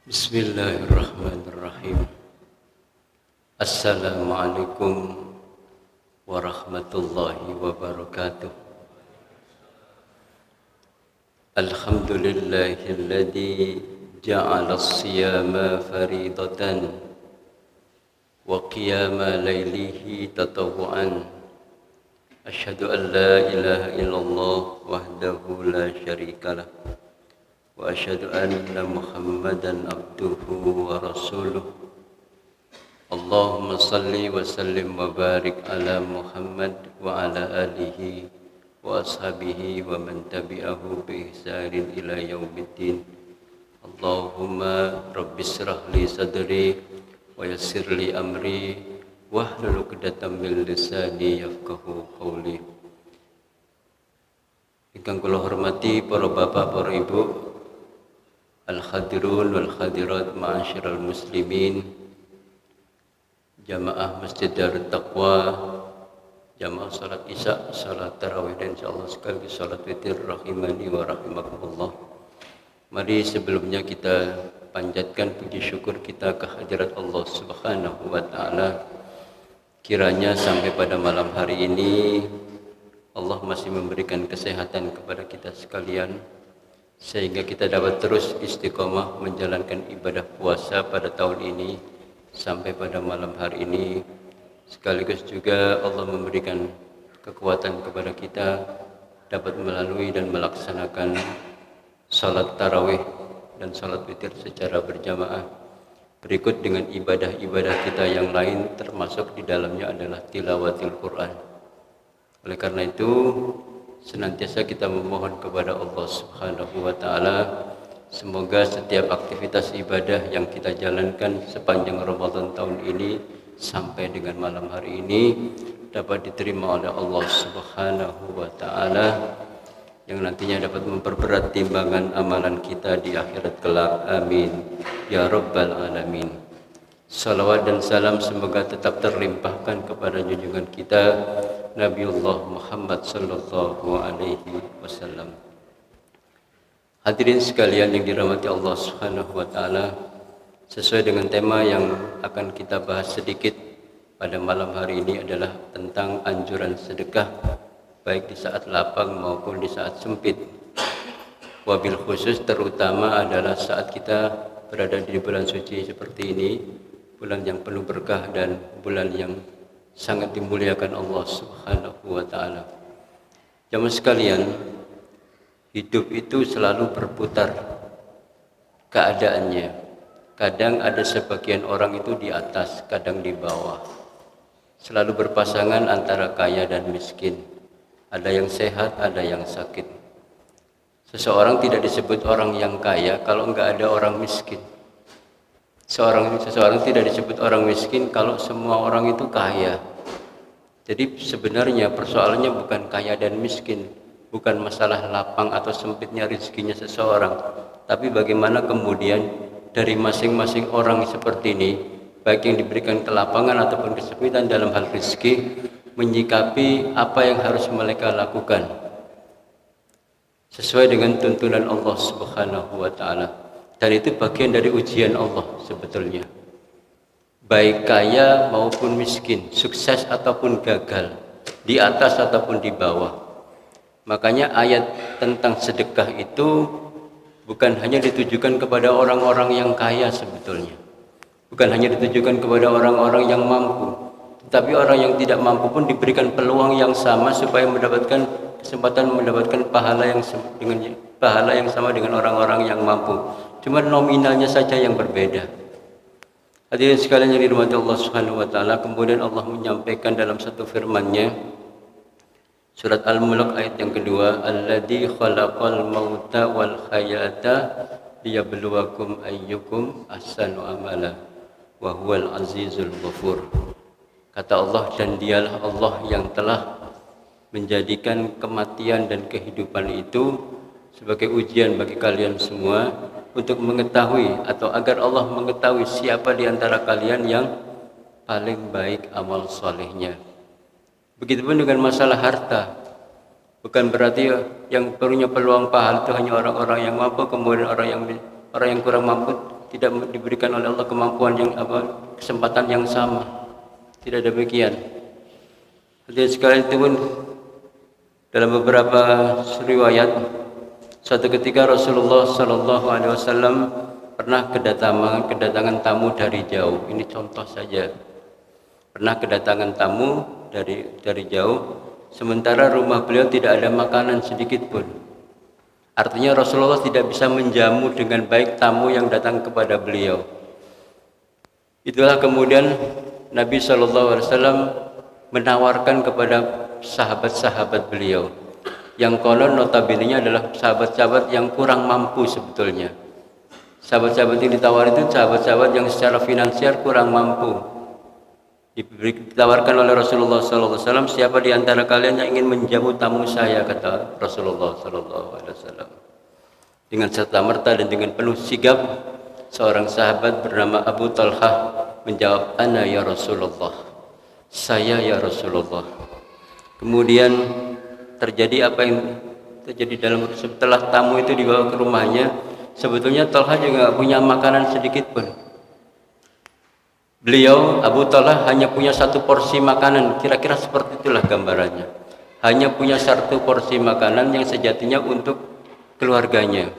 Bismillahirrahmanirrahim. Assalamualaikum warahmatullahi wabarakatuh. Alhamdulillahilladzi ja'ala as-siyama faridatan wa qiyama laylihi tatawwu'an. Asyhadu an la ilaha illallah wahdahu la syarikalah wa asyhadu anna Muhammadan abduhu wa rasuluh. Allahumma salli wa sallim wa barik ala Muhammad wa ala alihi wa ashabihi wa man tabi'ahu bi ihsanin ila yaumiddin. Allahumma rabbi shrah li sadri wa yassir li amri wahlul 'uqdatam min lisani yafqahu qawli. Ingkang kula hormati para bapak, para ibu, al-hadirun wal hadirat, ma'asyiral muslimin, jamaah Masjid Darut Taqwa, jamaah salat isya, salat tarawih, dan insyaallah sekaligus salat witir rahimani wa rahimakumullah. Mari sebelumnya kita panjatkan puji syukur kita kehadirat Allah Subhanahu wa taala. Kiranya sampai pada malam hari ini Allah masih memberikan kesehatan kepada kita sekalian, sehingga kita dapat terus istiqomah menjalankan ibadah puasa pada tahun ini sampai pada malam hari ini. Sekaligus juga Allah memberikan kekuatan kepada kita dapat melalui dan melaksanakan salat tarawih dan salat witir secara berjamaah. Berikut dengan ibadah-ibadah kita yang lain, termasuk di dalamnya adalah tilawatil Quran. Oleh karena itu, senantiasa kita memohon kepada Allah Subhanahu wa taala semoga setiap aktivitas ibadah yang kita jalankan sepanjang Ramadan tahun ini sampai dengan malam hari ini dapat diterima oleh Allah Subhanahu wa taala, yang nantinya dapat memperberat timbangan amalan kita di akhirat kelak. Amin ya rabbal alamin. Salawat dan salam semoga tetap terlimpahkan kepada junjungan kita Nabiullah Muhammad sallallahu alaihi wasallam. Hadirin sekalian yang dirahmati Allah Subhanahu wa taala, sesuai dengan tema yang akan kita bahas sedikit pada malam hari ini adalah tentang anjuran sedekah baik di saat lapang maupun di saat sempit. Wabil khusus terutama adalah saat kita berada di bulan suci seperti ini, bulan yang penuh berkah dan bulan yang sangat dimuliakan Allah Subhanahu wa taala. Jamaah sekalian, hidup itu selalu berputar keadaannya. Kadang ada sebagian orang itu di atas, kadang di bawah. Selalu berpasangan antara kaya dan miskin. Ada yang sehat, ada yang sakit. Seseorang tidak disebut orang yang kaya kalau enggak ada orang miskin. Seseorang tidak disebut orang miskin kalau semua orang itu kaya. Jadi sebenarnya persoalannya bukan kaya dan miskin, bukan masalah lapang atau sempitnya rezekinya seseorang, tapi bagaimana kemudian dari masing-masing orang seperti ini, baik yang diberikan kelapangan ataupun kesempitan dalam hal rezeki, menyikapi apa yang harus mereka lakukan sesuai dengan tuntunan Allah Subhanahu wa taala. Dan itu bagian dari ujian Allah sebetulnya. Baik kaya maupun miskin, sukses ataupun gagal, di atas ataupun di bawah. Makanya ayat tentang sedekah itu bukan hanya ditujukan kepada orang-orang yang kaya sebetulnya. Bukan hanya ditujukan kepada orang-orang yang mampu, tetapi orang yang tidak mampu pun diberikan peluang yang sama supaya mendapatkan kesempatan mendapatkan pahala yang sama dengan orang-orang yang mampu. Cuma nominalnya saja yang berbeda. Hadirin sekalian yang dirahmati Allah Subhanahu wa taala, kemudian Allah menyampaikan dalam satu firman-Nya, surat Al-Mulk ayat yang kedua, alladzi khalaqal mauta wal hayata liyabluwakum ayyukum ahsanu amala wa huwal azizul ghafur. Kata Allah, dan dialah Allah yang telah menjadikan kematian dan kehidupan itu sebagai ujian bagi kalian semua, untuk mengetahui atau agar Allah mengetahui siapa di antara kalian yang paling baik amal solehnya. Begitupun dengan masalah harta. Bukan berarti yang punya peluang pahala itu hanya orang-orang yang mampu, kemudian orang yang kurang mampu tidak diberikan oleh Allah kemampuan yang kesempatan yang sama. Tidak demikian. Hadirin sekalian, itu pun dalam beberapa riwayat, suatu ketika Rasulullah Shallallahu Alaihi Wasallam pernah kedatangan tamu dari jauh. Ini contoh saja. Pernah kedatangan tamu dari jauh, sementara rumah beliau tidak ada makanan sedikit pun. Artinya Rasulullah tidak bisa menjamu dengan baik tamu yang datang kepada beliau. Itulah kemudian Nabi SAW menawarkan kepada sahabat-sahabat beliau, yang konon notabene adalah sahabat-sahabat yang kurang mampu sebetulnya. Sahabat-sahabat yang ditawar itu sahabat-sahabat yang secara finansial kurang mampu. Ditawarkan oleh Rasulullah SAW, siapa di antara kalian yang ingin menjamu tamu saya, kata Rasulullah SAW. Dengan serta-merta dan dengan penuh sigap, seorang sahabat bernama Abu Talhah menjawab, "Ana ya Rasulullah." Saya ya Rasulullah. Kemudian terjadi apa yang terjadi setelah tamu itu dibawa ke rumahnya. Sebetulnya Talhah juga punya makanan sedikit pun. Beliau, Abu Talhah, hanya punya satu porsi makanan, kira-kira seperti itulah gambarannya. Hanya punya satu porsi makanan yang sejatinya untuk keluarganya.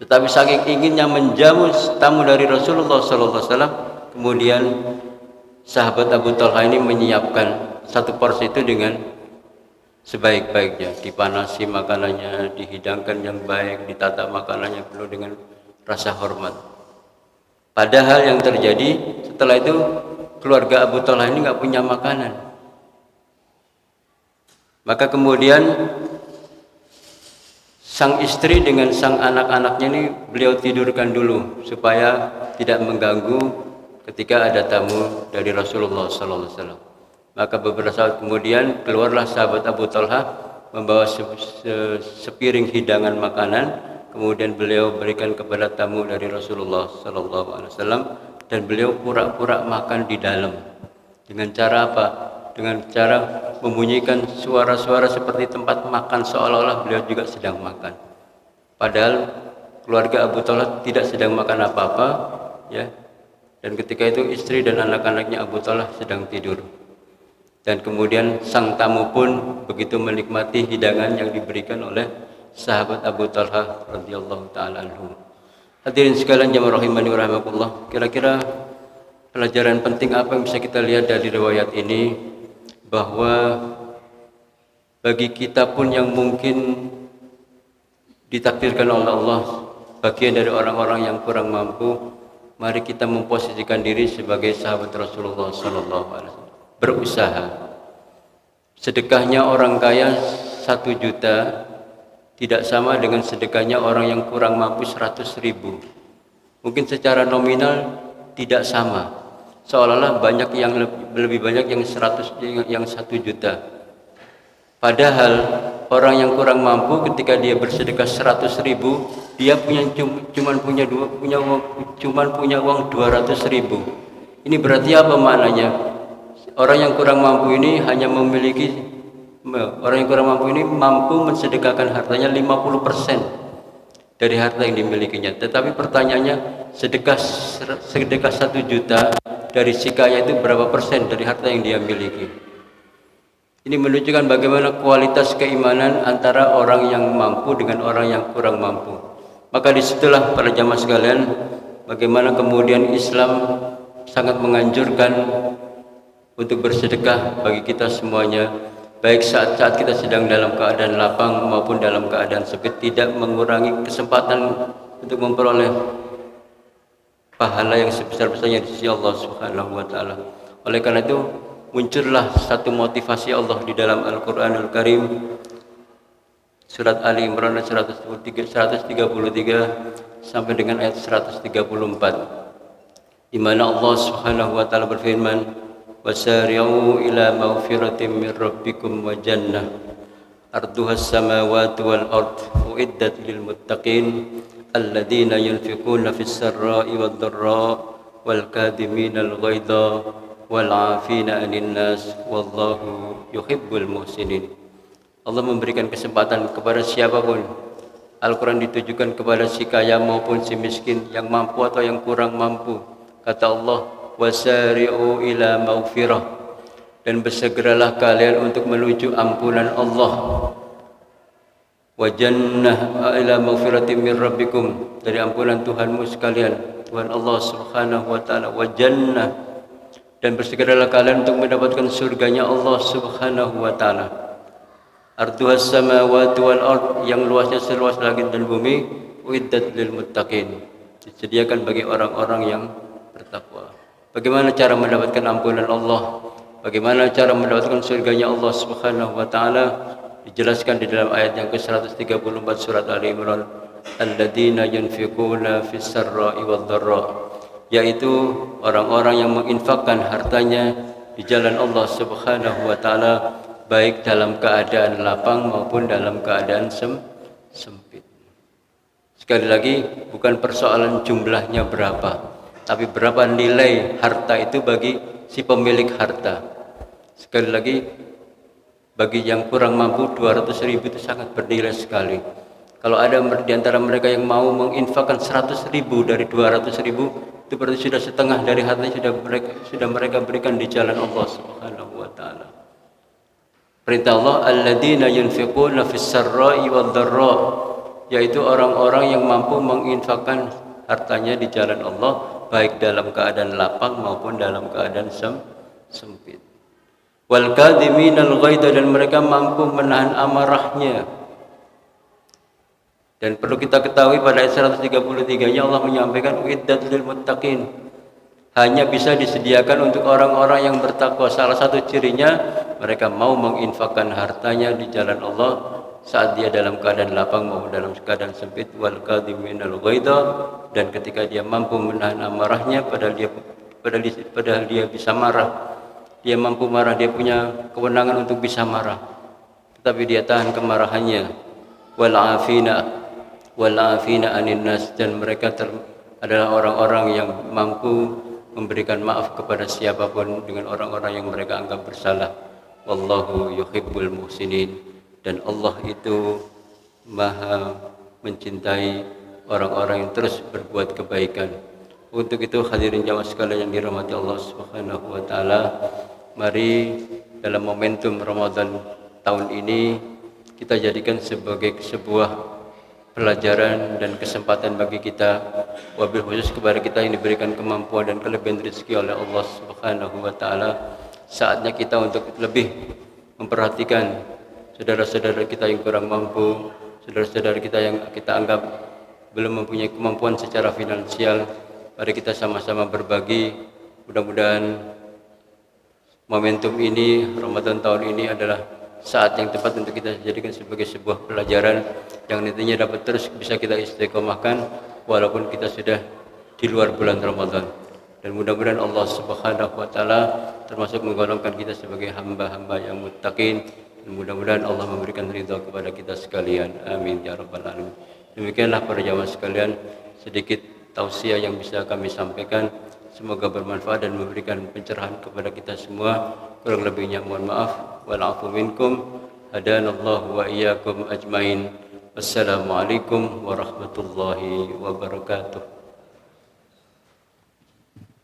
Tetapi saking inginnya menjamu tamu dari Rasulullah SAW, kemudian sahabat Abu Talhah ini menyiapkan satu porsi itu dengan sebaik-baiknya. Dipanasi makanannya, dihidangkan yang baik, ditata makanannya penuh dengan rasa hormat. Padahal yang terjadi setelah itu, keluarga Abu Talhah ini nggak punya makanan. Maka kemudian sang istri dengan sang anak-anaknya ini beliau tidurkan dulu supaya tidak mengganggu ketika ada tamu dari Rasulullah SAW. Maka beberapa saat kemudian keluarlah sahabat Abu Talhah membawa sepiring hidangan makanan. Kemudian beliau berikan kepada tamu dari Rasulullah SAW, dan beliau pura-pura makan di dalam. Dengan cara apa? Dengan cara membunyikan suara-suara seperti tempat makan, seolah-olah beliau juga sedang makan. Padahal keluarga Abu Talhah tidak sedang makan apa-apa, ya. Dan ketika itu istri dan anak-anaknya Abu Talhah sedang tidur. Dan kemudian sang tamu pun begitu menikmati hidangan yang diberikan oleh sahabat Abu Talhah radhiyallahu taala anhu. Hadirin sekalian jamaah rahimani wa rahimakumullah, kira-kira pelajaran penting apa yang bisa kita lihat dari riwayat ini? Bahwa bagi kita pun yang mungkin ditakdirkan oleh Allah bagian dari orang-orang yang kurang mampu, mari kita memposisikan diri sebagai sahabat Rasulullah SAW. Berusaha. Sedekahnya orang kaya 1 juta tidak sama dengan sedekahnya orang yang kurang mampu 100.000. Mungkin secara nominal tidak sama. Seolah-olah banyak yang lebih banyak yang 1 juta. Padahal orang yang kurang mampu ketika dia bersedekah 100.000, dia cuman punya uang 200.000. Ini berarti apa maknanya? Orang yang kurang mampu ini mampu mensedekahkan hartanya 50% dari harta yang dimilikinya. Tetapi pertanyaannya, sedekah 1 juta dari sikanya itu berapa persen dari harta yang dia miliki? Ini menunjukkan bagaimana kualitas keimanan antara orang yang mampu dengan orang yang kurang mampu. Maka disitulah para jamaah sekalian, bagaimana kemudian Islam sangat menganjurkan untuk bersedekah bagi kita semuanya, baik saat-saat kita sedang dalam keadaan lapang maupun dalam keadaan sempit, tidak mengurangi kesempatan untuk memperoleh pahala yang sebesar-besarnya di sisi Allah Subhanahu wa taala. Oleh karena itu muncullah satu motivasi Allah di dalam Al-Qur'anul Karim, surat Ali Imran 133 sampai dengan ayat 134, di mana Allah Subhanahu wa taala berfirman, wasari'u ila maghfiratin min rabbikum wa jannah arduha as-samawati wal ard uiddat lil muttaqin alladzina yunfiquna fis sarra'i wad dharra wal kadhimina al ghaidha wal 'afina 'anil nas wallahu yuhibbul muhsinin. Allah memberikan kesempatan kepada siapapun Al-Quran ditujukan kepada si kaya maupun si miskin, yang mampu atau yang kurang mampu. Kata Allah, wasari'u ila maghfirah, dan bersegeralah kalian untuk menuju ampunan Allah. Wa jannah ila maghfiratin min rabbikum, dari ampunan Tuhanmu sekalian, Tuhan Allah Subhanahu wa taala. Wa jannah, dan bersegeralah kalian untuk mendapatkan surganya Allah Subhanahu wa taala. Arduhas samawati wal ard, yang luasnya seluas langit dan bumi. Uiddat lil muttaqin, disediakan bagi orang-orang yang bertakwa. Bagaimana cara mendapatkan ampunan Allah? Bagaimana cara mendapatkan surganya Allah Subhanahu wa taala? Dijelaskan di dalam ayat yang ke-134 surat Ali Imran, alladzina yunfiquna fis sarra'i wad dharra, yaitu orang-orang yang menginfakkan hartanya di jalan Allah Subhanahu wa taala, baik dalam keadaan lapang maupun dalam keadaan sempit. Sekali lagi, bukan persoalan jumlahnya berapa, tapi berapa nilai harta itu bagi si pemilik harta. Sekali lagi, bagi yang kurang mampu 200.000 itu sangat bernilai sekali. Kalau ada di antara mereka yang mau menginfakkan 100.000 dari 200.000, itu berarti sudah setengah dari hartanya sudah mereka berikan di jalan Allah Subhanahu wa taala. Perintah Allah, alladzina yunfiquna fis sarra'i wad dharra, yaitu orang-orang yang mampu menginfakkan hartanya di jalan Allah, baik dalam keadaan lapang maupun dalam keadaan sempit. Wal kadhiminal ghaidha, dan mereka mampu menahan amarahnya. Dan perlu kita ketahui pada ayat 133-nya Allah menyampaikan uiddat lil muttaqin, hanya bisa disediakan untuk orang-orang yang bertakwa. Salah satu cirinya, mereka mau menginfakkan hartanya di jalan Allah saat dia dalam keadaan lapang maupun dalam keadaan sempit. Wal kadhiminal ghaidha, dan ketika dia mampu menahan amarahnya, padahal dia bisa marah. Dia mampu marah, dia punya kewenangan untuk bisa marah, tetapi dia tahan kemarahannya. Wal afina anin nas, dan mereka adalah orang-orang yang mampu memberikan maaf kepada siapapun dengan orang-orang yang mereka anggap bersalah. Wallahu yuhibbul muhsinin, dan Allah itu maha mencintai orang-orang yang terus berbuat kebaikan. Untuk itu, hadirin jamaah sekalian yang dirahmati Allah Subhanahu wa taala, mari dalam momentum Ramadan tahun ini kita jadikan sebagai sebuah pelajaran dan kesempatan bagi kita, wabil khusus kepada kita yang diberikan kemampuan dan kelebihan rezeki oleh Allah Subhanahu wa taala. Saatnya kita untuk lebih memperhatikan saudara-saudara kita yang kurang mampu, saudara-saudara kita yang kita anggap belum mempunyai kemampuan secara finansial. Mari kita sama-sama berbagi. Mudah-mudahan momentum ini, Ramadan tahun ini adalah saat yang tepat untuk kita jadikan sebagai sebuah pelajaran yang nantinya dapat terus bisa kita istiqomahkan walaupun kita sudah di luar bulan Ramadan. Dan mudah-mudahan Allah Subhanahu wa taala termasuk menggolongkan kita sebagai hamba-hamba yang muttaqin, dan mudah-mudahan Allah memberikan ridha kepada kita sekalian. Amin ya rabbal alamin. Demikianlah para jamaah sekalian, sedikit tausiah yang bisa kami sampaikan. Semoga bermanfaat dan memberikan pencerahan kepada kita semua. Kurang lebihnya mohon maaf. Wal afu minkum. Hadanallahu wa iyyakum ajmain. Wassalamualaikum warahmatullahi wabarakatuh.